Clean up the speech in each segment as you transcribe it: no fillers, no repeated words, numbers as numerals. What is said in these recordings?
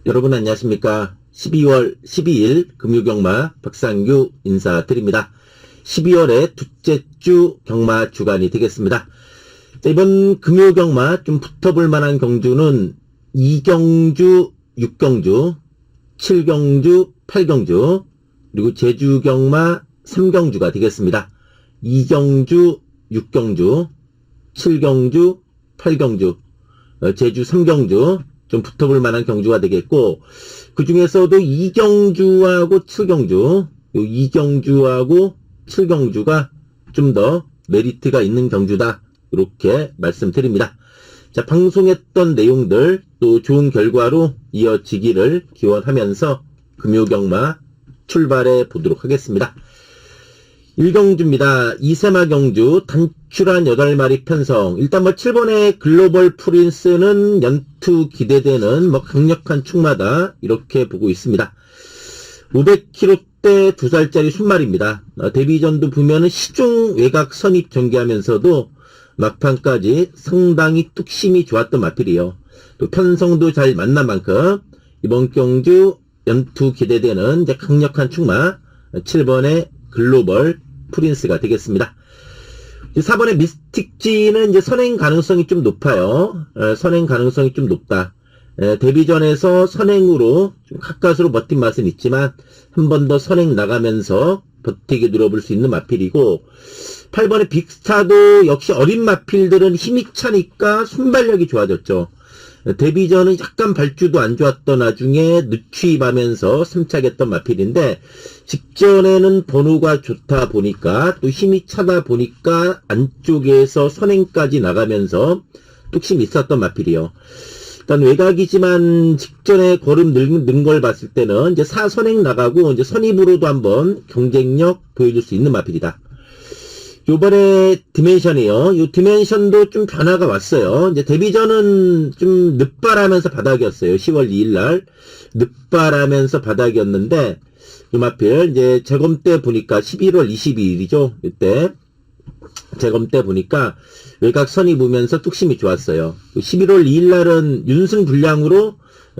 여러분 안녕하십니까. 12월 12일 금요경마 박상규 인사드립니다. 12월의 둘째 주 경마 주간이 되겠습니다. 자, 이번 금요경마 좀 붙어볼 만한 경주는 2경주, 6경주, 7경주, 8경주, 그리고 제주경마 3경주가 되겠습니다. 2경주, 6경주, 7경주, 8경주, 제주 3경주 좀 붙어볼 만한 경주가 되겠고, 그 중에서도 2경주하고 7경주, 요 2경주하고 7경주가 좀 더 메리트가 있는 경주다. 이렇게 말씀드립니다. 자, 방송했던 내용들 또 좋은 결과로 이어지기를 기원하면서 금요경마 출발해 보도록 하겠습니다. 1경주입니다. 이세마 경주 단출한 8마리 편성. 일단 7번의 글로벌 프린스는 연투 기대되는 강력한 축마다 이렇게 보고 있습니다. 500kg대 2살짜리 순말입니다. 데뷔전도 보면은 시중 외곽 선입 전개하면서도 막판까지 상당히 뚝심이 좋았던 마필이요. 또 편성도 잘 만난 만큼 이번 경주 연투 기대되는 이제 강력한 축마 7번의 글로벌 프린스가 되겠습니다. 4번의 미스틱지는 이제 선행 가능성이 좀 높아요. 선행 가능성이 좀 높다. 데뷔전에서 선행으로 좀 가까스로 버틴 맛은 있지만 한 번 더 선행 나가면서 버티게 눌러볼 수 있는 마필이고, 8번의 빅스타도 역시 어린 마필들은 힘이 차니까 순발력이 좋아졌죠. 데뷔전은 약간 발주도 안 좋았던 와중에 늦추입하면서 승차했던 마필인데, 직전에는 번호가 좋다 보니까 또 힘이 차다 보니까 안쪽에서 선행까지 나가면서 뚝심이 있었던 마필이요. 일단 외곽이지만 직전에 걸음 는 걸 봤을 때는 이제 사선행 나가고 이제 선입으로도 한번 경쟁력 보여줄 수 있는 마필이다. 요번에 디멘션이요. 요 디멘션도 좀 변화가 왔어요. 이제 데뷔전은 좀 늦발하면서 바닥이었어요. 10월 2일날 늦발하면서 바닥이었는데, 요 마필 이제 재검 때 보니까 11월 22일이죠. 이때 재검 때 보니까 외곽 선입으면서 뚝심이 좋았어요. 11월 2일날은 윤승 불량으로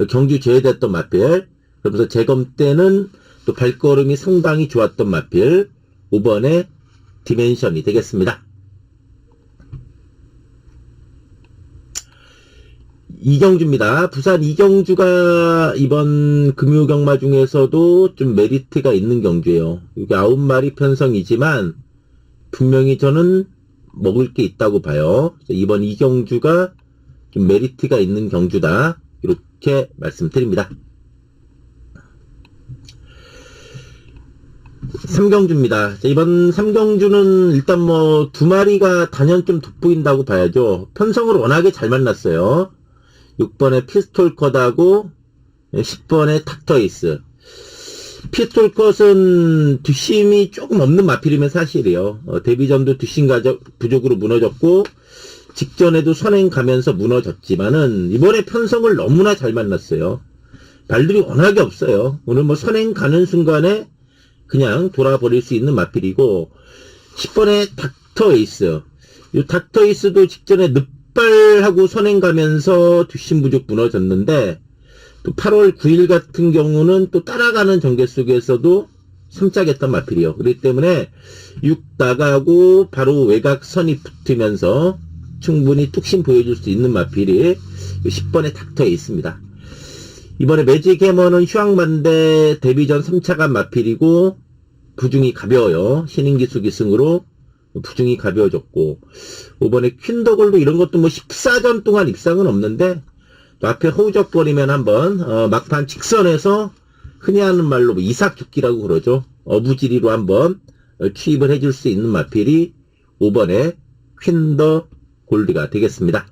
경주 제외됐던 마필. 그러면서 재검 때는 또 발걸음이 상당히 좋았던 마필 5번에 디멘션이 되겠습니다. 2경주입니다. 부산 2경주가 이번 금요경마 중에서도 좀 메리트가 있는 경주예요. 이게 9마리 편성이지만 분명히 저는 먹을 게 있다고 봐요. 이번 2경주가 좀 메리트가 있는 경주다. 이렇게 말씀드립니다. 3경주입니다. 이번 3경주는 일단 2마리가 단연 좀 돋보인다고 봐야죠. 편성을 워낙에 잘 만났어요. 6번의 피스톨컷하고 10번의 닥터에이스. 피스톨컷은 뒷심이 조금 없는 마필이면 사실이에요. 데뷔전도 뒷심 부족으로 무너졌고 직전에도 선행 가면서 무너졌지만은 이번에 편성을 너무나 잘 만났어요. 발들이 워낙에 없어요. 오늘 선행 가는 순간에 그냥 돌아버릴 수 있는 마필이고, 10번의 닥터에이스. 이 닥터에이스도 직전에 늦발하고 선행 가면서 뒷심 부족 무너졌는데, 또 8월 9일 같은 경우는 또 따라가는 전개 속에서도 섬짝했던 마필이요. 그렇기 때문에 6 나가고 바로 외곽 선이 붙으면서 충분히 뚝심 보여줄 수 있는 마필이 10번의 닥터에이스입니다. 이번에 매직 해머는 휴학만대 데뷔전 3차간 마필이고 부중이 가벼워요. 신인기수 기승으로 부중이 가벼워졌고, 이번에 퀸더골도 이런 것도 14전 동안 입상은 없는데 또 앞에 허우적거리면 한번 막판 직선에서 흔히 하는 말로 이삭죽기라고 그러죠. 어부지리로 한번 투입을 해줄 수 있는 마필이 5번에 퀸더 골드가 되겠습니다.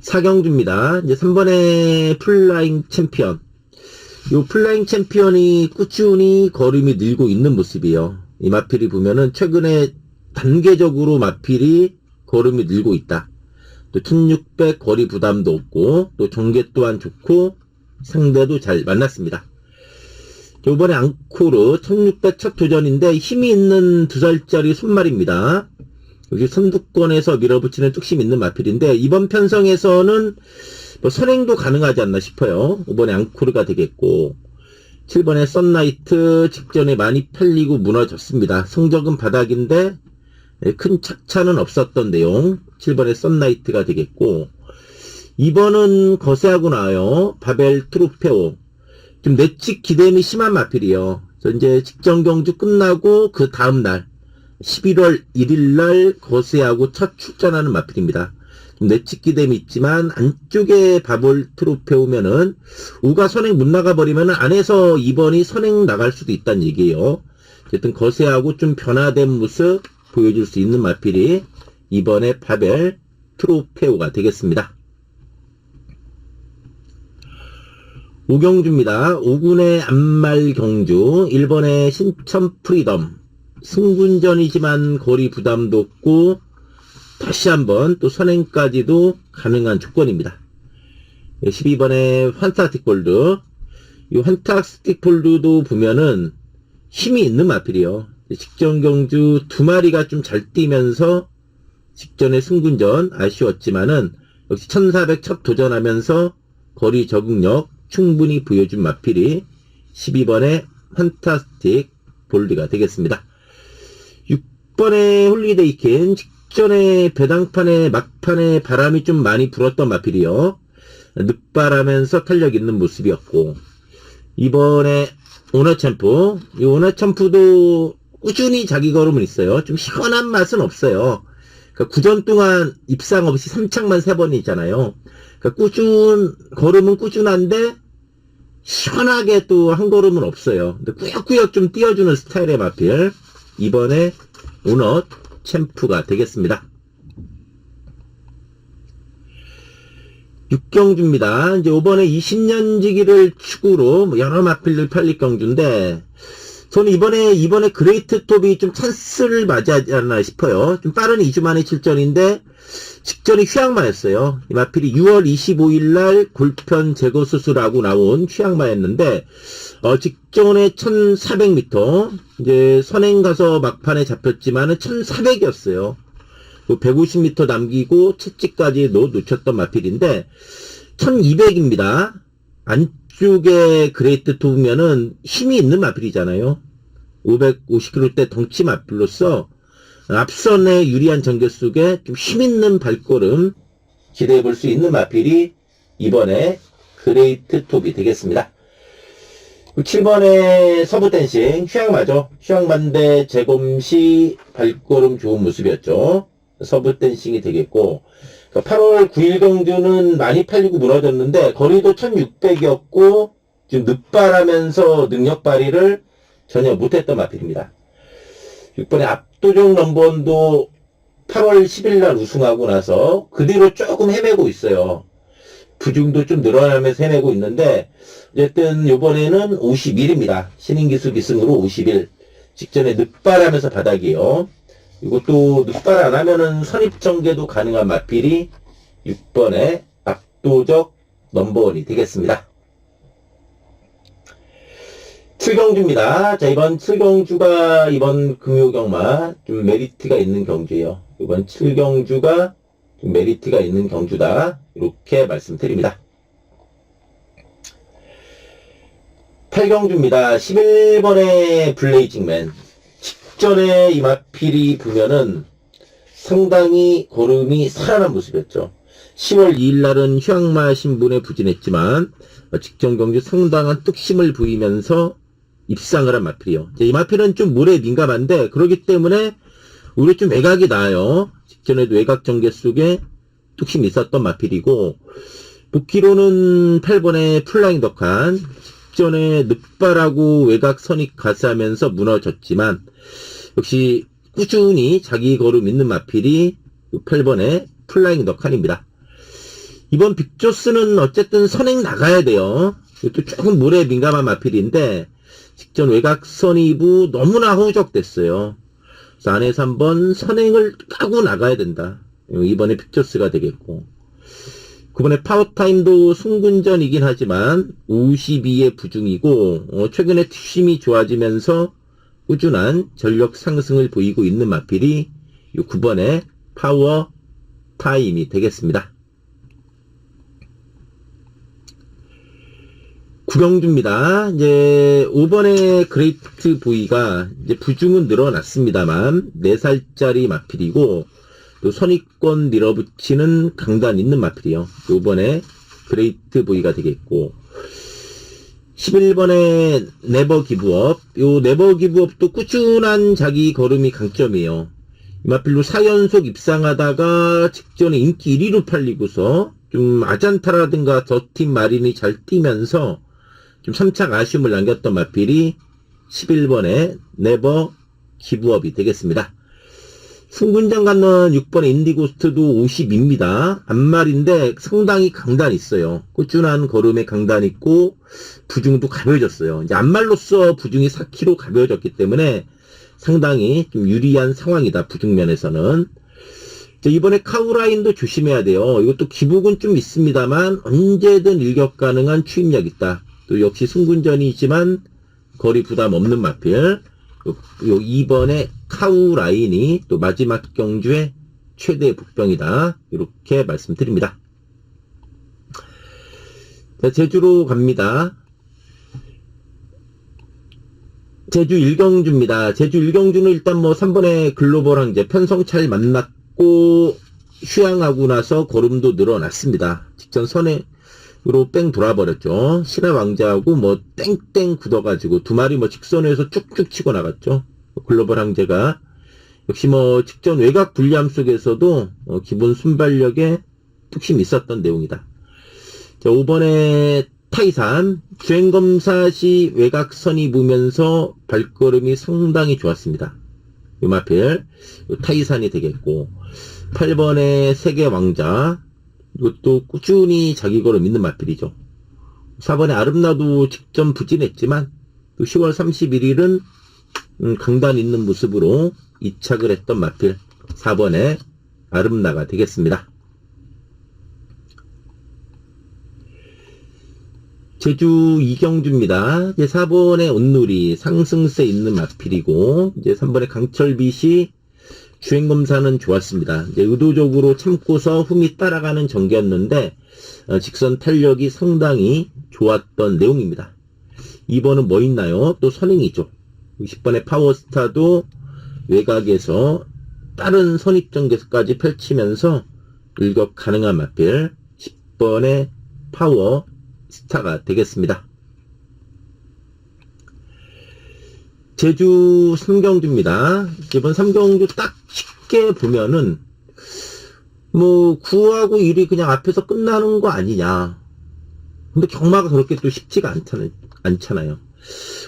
4경주입니다. 이제 3번의 플라잉 챔피언. 요 플라잉 챔피언이 꾸준히 걸음이 늘고 있는 모습이에요. 이 마필이 보면은 최근에 단계적으로 마필이 걸음이 늘고 있다. 또 1600 거리 부담도 없고 또 전개 또한 좋고 상대도 잘 만났습니다. 요번에 앙코르 1600 첫 도전인데 힘이 있는 2살짜리 손말입니다. 여기 선두권에서 밀어붙이는 뚝심 있는 마필인데, 이번 편성에서는 뭐 선행도 가능하지 않나 싶어요. 5번에 앙코르가 되겠고, 7번에 썬라이트 직전에 많이 팔리고 무너졌습니다. 성적은 바닥인데 큰 착차는 없었던 내용. 7번에 썬라이트가 되겠고, 2번은 거세하고 나와요. 바벨 트루페오. 좀 내측 기대임이 심한 마필이에요. 그래서 이제 직전 경주 끝나고 그 다음날 11월 1일날 거세하고 첫 출전하는 마필입니다. 내측 기대임이 있지만 안쪽에 바벨 트루페오면은 우가 선행 못 나가버리면 안에서 2번이 선행 나갈 수도 있다는 얘기예요. 어쨌든 거세하고 좀 변화된 모습 보여줄 수 있는 마필이 2번의 바벨 트루페오가 되겠습니다. 5경주입니다. 5군의 안말경주, 1번의 신천 프리덤. 승군전이지만 거리 부담도 없고 다시 한번 또 선행까지도 가능한 조건입니다. 12번의 환타스틱 볼드. 이 환타스틱 볼드도 보면은 힘이 있는 마필이요. 직전 경주 2마리가 좀 잘 뛰면서 직전의 승군전 아쉬웠지만은 역시 1400 첫 도전하면서 거리 적응력 충분히 보여준 마필이 12번의 판타스틱 볼드가 되겠습니다. 6번의 홀리데이킨. 직전에 배당판에 막판에 바람이 좀 많이 불었던 마필이요. 늦바라면서 탄력 있는 모습이었고, 2번에 오너챔프. 이 오너챔프도 꾸준히 자기 걸음은 있어요. 좀 시원한 맛은 없어요. 그러니까 9전 동안 입상 없이 3착만 3번이잖아요. 그러니까 걸음은 꾸준한데 시원하게 또 한 걸음은 없어요. 근데 꾸역꾸역 좀 띄워주는 스타일의 마필. 이번에 오너 챔프가 되겠습니다. 6경주입니다. 이제 이번에 20년지기를 축으로 여러 마필들 팔릴 경주인데, 저는 이번에 그레이트 톱이 좀 찬스를 맞이하지 않나 싶어요. 좀 빠른 2주 만의 출전인데, 직전이 휴양마였어요. 이 마필이 6월 25일날 골편 제거 수술하고 나온 휴양마였는데, 직전에 1400m, 이제 선행 가서 막판에 잡혔지만은 1400이었어요. 150m 남기고 채찍까지도 놓쳤던 마필인데, 1200입니다. 안쪽에 그레이트 톱이면은 힘이 있는 마필이잖아요. 550kg대 덩치 마필로서 앞선의 유리한 전개 속에 좀 힘있는 발걸음 기대해 볼 수 있는 마필이 이번에 그레이트 톱이 되겠습니다. 7번에 서브댄싱, 휴양마죠. 휴양마인데 재검시 발걸음 좋은 모습이었죠. 서브댄싱이 되겠고, 8월 9일 경주는 많이 팔리고 무너졌는데 거리도 1600이었고 지금 늦발하면서 능력 발휘를 전혀 못했던 마필입니다. 6번에 압도적 넘버원도 8월 10일날 우승하고 나서 그 뒤로 조금 헤매고 있어요. 부중도 좀 늘어나면서 헤매고 있는데, 어쨌든 이번에는 51입니다. 신인기수 기승으로 51. 직전에 늦발하면서 바닥이에요. 이것도 늦발 안 하면은 선입전개도 가능한 마필이 6번의 압도적 넘버원이 되겠습니다. 7경주입니다. 자, 이번 7경주가 이번 금요경마 좀 메리트가 있는 경주예요. 이번 7경주가 좀 메리트가 있는 경주다. 이렇게 말씀드립니다. 8경주입니다. 11번의 블레이징맨. 직전에 이 마필이 보면은 상당히 걸음이 살아난 모습이었죠. 10월 2일날은 휴양마 신분에 부진했지만 직전 경주 상당한 뚝심을 보이면서 입상을 한 마필이요. 이 마필은 좀 물에 민감한데 그렇기 때문에 오히려 좀 외곽이 나아요. 직전에도 외곽 전개 속에 뚝심이 있었던 마필이고, 복귀로는 8번의 플라잉 덕한. 직전에 늦발하고 외곽 선입 가스하면서 무너졌지만 역시 꾸준히 자기 걸음 있는 마필이 8번의 플라잉 덕한입니다. 이번 빅조스는 어쨌든 선행 나가야 돼요. 이것도 조금 물에 민감한 마필인데 직전 외곽 선입이 너무나 허우적됐어요. 그래서 안에서 한번 선행을 까고 나가야 된다. 이번에 빅조스가 되겠고, 9번에 파워타임도 승군전이긴 하지만 52의 부중이고, 최근에 뒷심이 좋아지면서 꾸준한 전력 상승을 보이고 있는 마필이 이 9번의 파워 타임이 되겠습니다. 구경주입니다. 이제 5번의 그레이트 보이가 이제 부중은 늘어났습니다만 4살짜리 마필이고 또 선입권 밀어붙이는 강단 있는 마필이요. 5번의 그레이트 보이가 되겠고 11번의 네버 기브업. 요 네버 기브업도 꾸준한 자기 걸음이 강점이에요. 이 마필로 4연속 입상하다가 직전에 인기 1위로 팔리고서 좀 아잔타라든가 더팀 마린이 잘 뛰면서 좀 3착 아쉬움을 남겼던 마필이 11번의 네버 기브업이 되겠습니다. 승군장 갖는 6번의 인디고스트도 50입니다. 앞말인데 상당히 강단 있어요. 꾸준한 걸음에 강단 있고 부중도 가벼워졌어요. 이제 앞말로서 부중이 4kg 가벼워졌기 때문에 상당히 좀 유리한 상황이다. 부중면에서는. 이번에 카우라인도 조심해야 돼요. 이것도 기복은 좀 있습니다만 언제든 일격 가능한 추임력 있다. 또 역시 승군전이지만 거리 부담 없는 마필. 요 2번의 카우라인이 또 마지막 경주의 최대 복병이다. 이렇게 말씀드립니다. 자, 제주로 갑니다. 제주 1경주입니다. 제주 1경주는 일단 뭐 3번의 글로벌 황제 편성찰 만났고 휴양하고 나서 걸음도 늘어났습니다. 직전 선행으로 뺑 돌아버렸죠. 신화 왕자하고 뭐 땡땡 굳어가지고 두 마리 뭐 직선에서 쭉쭉 치고 나갔죠. 글로벌 황제가 역시 뭐 직전 외곽 불리함 속에서도 기본 순발력에 뚝심이 있었던 내용이다. 자, 5번에 타이산 주행검사 시 외곽선이 보면서 발걸음이 상당히 좋았습니다. 요 마필 타이산이 되겠고 8번의 세계 왕자 이것도 꾸준히 자기 걸음 있는 마필이죠. 4번의 아름나도 직전 부진했지만 또 10월 31일은 강단 있는 모습으로 이착을 했던 마필 4번의 아름나가 되겠습니다. 제주 2경주입니다. 이제 4번의 온누리 상승세 있는 마필이고 이제 3번의 강철빛이 주행검사는 좋았습니다. 이제 의도적으로 참고서 흠이 따라가는 전개였는데 직선 탄력이 상당히 좋았던 내용입니다. 2번은 뭐 있나요? 또 선행이죠. 10번의 파워스타도 외곽에서 빠른 선입전개까지 펼치면서 일격 가능한 마필 10번의 파워스타가 되겠습니다. 제주 3경주입니다. 이번 3경주 딱 쉽게 보면은 뭐 9하고 1이 그냥 앞에서 끝나는 거 아니냐. 근데 경마가 그렇게 또 쉽지가 않잖아요.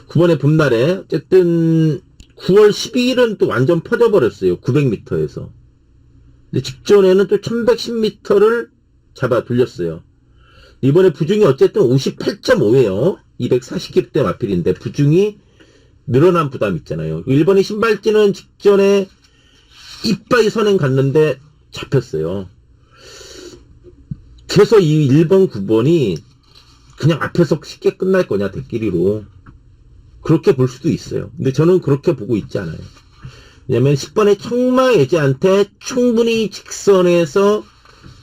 9번의 봄날에 어쨌든 9월 12일은 또 완전 퍼져버렸어요. 900m에서. 근데 직전에는 또 1110m를 잡아 돌렸어요. 이번에 부중이 어쨌든 58.5예요. 240kg대 마필인데 부중이 늘어난 부담 있잖아요. 1번의 신발찌는 직전에 이빠이 선행 갔는데 잡혔어요. 그래서 이 1번, 9번이 그냥 앞에서 쉽게 끝날 거냐, 대끼리로. 그렇게 볼 수도 있어요. 근데 저는 그렇게 보고 있지 않아요. 왜냐면 10번의 청마예제한테 충분히 직선에서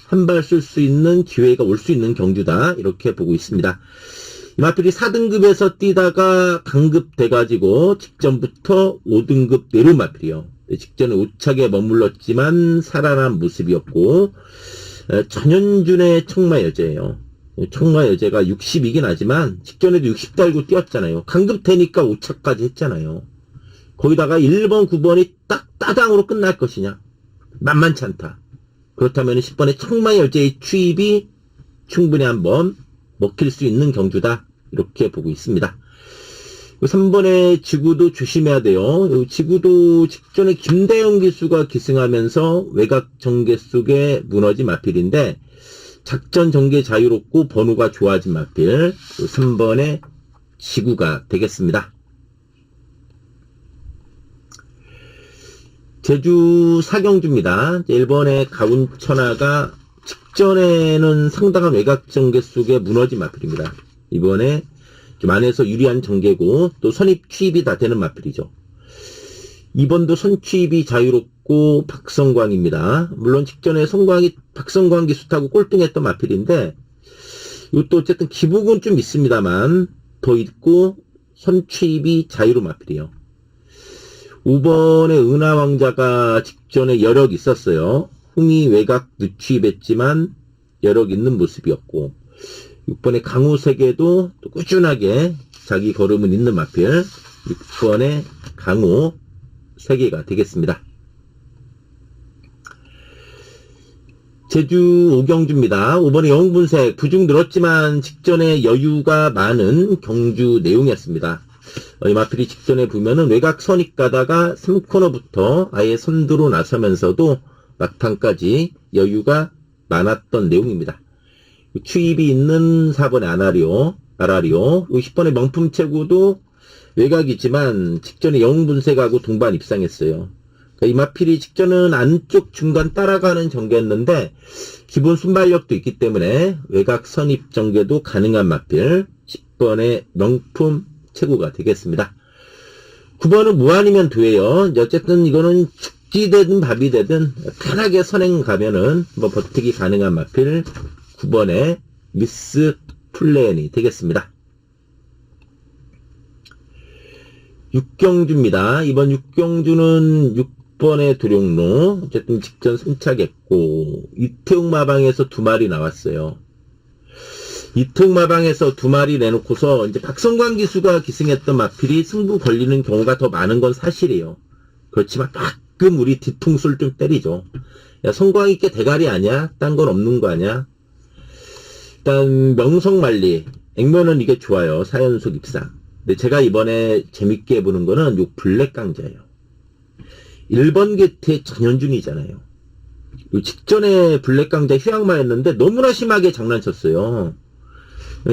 한 발 쏠 수 있는 기회가 올 수 있는 경주다. 이렇게 보고 있습니다. 이 마필이 4등급에서 뛰다가 강급돼가지고 직전부터 5등급 내려온 마필이요. 직전에 5착에 머물렀지만 살아난 모습이었고 전현준의 청마여제예요. 청마여제가 60이긴 하지만 직전에도 60 달고 뛰었잖아요. 강급되니까 5착까지 했잖아요. 거기다가 1번, 9번이 딱 따당으로 끝날 것이냐? 만만치 않다. 그렇다면 10번의 청마여제의 추입이 충분히 한번 먹힐 수 있는 경주다. 이렇게 보고 있습니다. 3번의 지구도 조심해야 돼요. 지구도 직전에 김대영 기수가 기승하면서 외곽 전개 속에 무너진 마필인데 작전 전개 자유롭고 번호가 좋아진 마필 3번의 지구가 되겠습니다. 제주 4경주입니다. 1번의 가운천하가 직전에는 상당한 외곽 전개 속에 무너진 마필입니다. 이번에 좀 안에서 유리한 전개고 또 선입 취입이 다 되는 마필이죠. 2번도 선취입이 자유롭고 박성광입니다. 물론 직전에 박성광 기수타고 꼴등했던 마필인데 이것도 어쨌든 기복은 좀 있습니다만 더 있고 선취입이 자유로 마필이에요. 5번에 은하왕자가 직전에 여력이 있었어요. 흥이 외곽 늦취입했지만 여력 있는 모습이었고 6번에 강호세계도 또 꾸준하게 자기 걸음은 있는 마필 6번에 강호세계가 되겠습니다. 제주 오경주입니다. 5번에 영분색 부중 늘었지만 직전에 여유가 많은 경주 내용이었습니다. 이 마필이 직전에 보면은 외곽 선입 가다가 3코너부터 아예 선두로 나서면서도 막판까지 여유가 많았던 내용입니다. 추입이 있는 4번의 아라리오, 10번의 명품체구도 외곽이지만 직전에 영분색하고 동반 입상했어요. 이 마필이 직전은 안쪽 중간 따라가는 전개였는데 기본 순발력도 있기 때문에 외곽 선입 전개도 가능한 마필 10번의 명품 체구가 되겠습니다. 9번은 무한이면 도예요. 어쨌든 이거는 죽지 되든 밥이 되든 편하게 선행 가면은 뭐 버티기 가능한 마필 9번의 미스 플랜이 되겠습니다. 육경주입니다. 이번 육경주는 6번의 도룡로 어쨌든 직전 승차했고 이태욱 마방에서 2마리 나왔어요. 이태욱 마방에서 2마리 내놓고서 이제 박성광 기수가 기승했던 마필이 승부 걸리는 경우가 더 많은 건 사실이에요. 그렇지만 가끔 우리 뒤통수를 좀 때리죠. 야, 성광이 있게 대가리 아니야? 딴 건 없는 거 아니야? 일단 명성만리 액면은 이게 좋아요. 4연속 입상. 근데 제가 이번에 재밌게 보는 거는 요 블랙 강자예요. 1번 게트의 전현준이잖아요. 요 직전에 블랙 강자 휴양마였는데 너무나 심하게 장난쳤어요.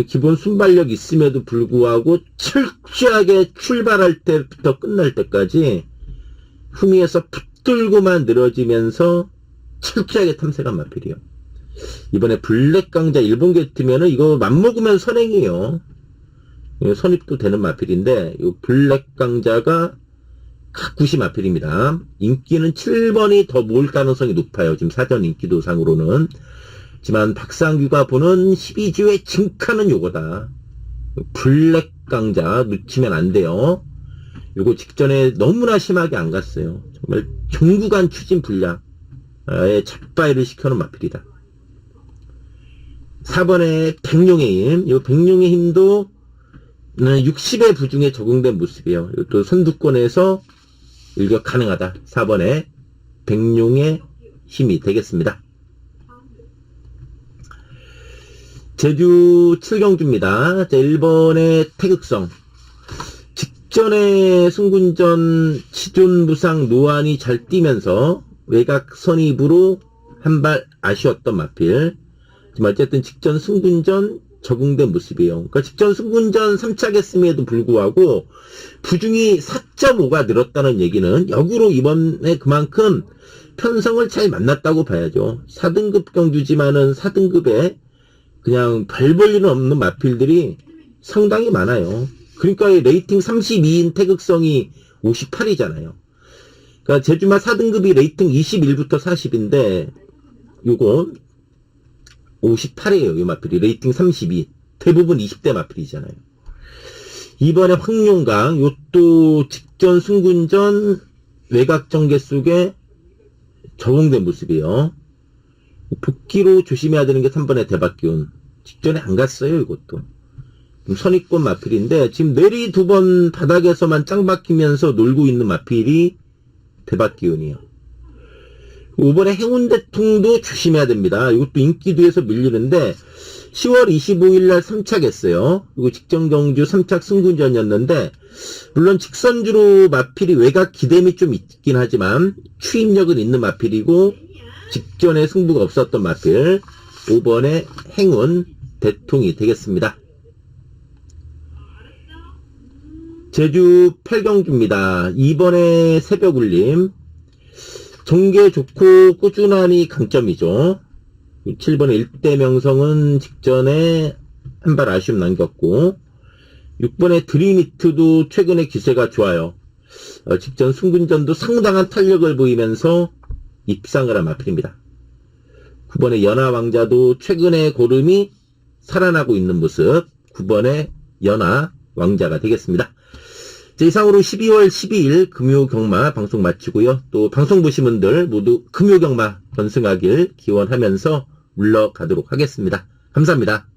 기본 순발력 있음에도 불구하고 철저하게 출발할 때부터 끝날 때까지 후미에서 붙들고만 늘어지면서 철저하게 탐색한 마필이요. 이번에 블랙 강자 일본 게트면은 이거 맘먹으면 선행이에요. 선입도 되는 마필인데 이 블랙 강자가 가쿠시 마필입니다. 인기는 7번이 더 모을 가능성이 높아요. 지금 사전 인기도상으로는. 하지만 박상규가 보는 12주의 징카는 요거다. 블랙 강자 놓치면 안 돼요. 요거 직전에 너무나 심하게 안 갔어요. 정말 종구간 추진 불량 에 첫바이를 시켜놓은 마필이다. 4번에 백룡의 힘. 이 백룡의 힘도 60의 부중에 적용된 모습이에요. 이것도 선두권에서 일격 가능하다. 4번에 백룡의 힘이 되겠습니다. 제주 7경주입니다. 1번의 태극성. 직전에 승군전 지존부상 노안이 잘 뛰면서 외곽 선입으로 한 발 아쉬웠던 마필. 지금 어쨌든 직전 승군전 적응된 모습이에요. 그러니까 직전 승군전 3착 했음에도 불구하고 부중이 4.5가 늘었다는 얘기는 역으로 이번에 그만큼 편성을 잘 만났다고 봐야죠. 4등급 경주지만은 4등급에 그냥 별 볼 일은 없는 마필들이 상당히 많아요. 그러니까 레이팅 32인 태극성이 58이잖아요. 그러니까 제주마 4등급이 레이팅 21부터 40인데 요거 58이에요. 이 마필이 레이팅 32. 대부분 20대 마필이잖아요. 이번에 황룡강 요또 직전 승군전 외곽 전개 속에 적응된 모습이에요. 복귀로 조심해야 되는 게 3번의 대박기운. 직전에 안 갔어요. 이것도 선입권 마필인데 지금 내리 2번 바닥에서만 짱 박히면서 놀고 있는 마필이 대박기운이에요. 5번에 행운대통도 조심해야 됩니다. 이것도 인기도에서 밀리는데 10월 25일날 3착 했어요. 그리고 직전 경주 3착 승군전이었는데 물론 직선주로 마필이 외곽 기댐이 좀 있긴 하지만 추임력은 있는 마필이고 직전에 승부가 없었던 마필 5번의 행운 대통이 되겠습니다. 제주 8경주입니다. 2번의 새벽울림. 전개 좋고 꾸준함이 강점이죠. 7번의 1대 명성은 직전에 한 발 아쉬움 남겼고 6번의 드림히트도 최근에 기세가 좋아요. 직전 승분전도 상당한 탄력을 보이면서 입상을 한 마필입니다. 9번의 연하왕자도 최근에 고름이 살아나고 있는 모습, 9번의 연하왕자가 되겠습니다. 자, 이상으로 12월 12일 금요경마 방송 마치고요. 또 방송 보신 분들 모두 금요경마 건승하길 기원하면서 물러가도록 하겠습니다. 감사합니다.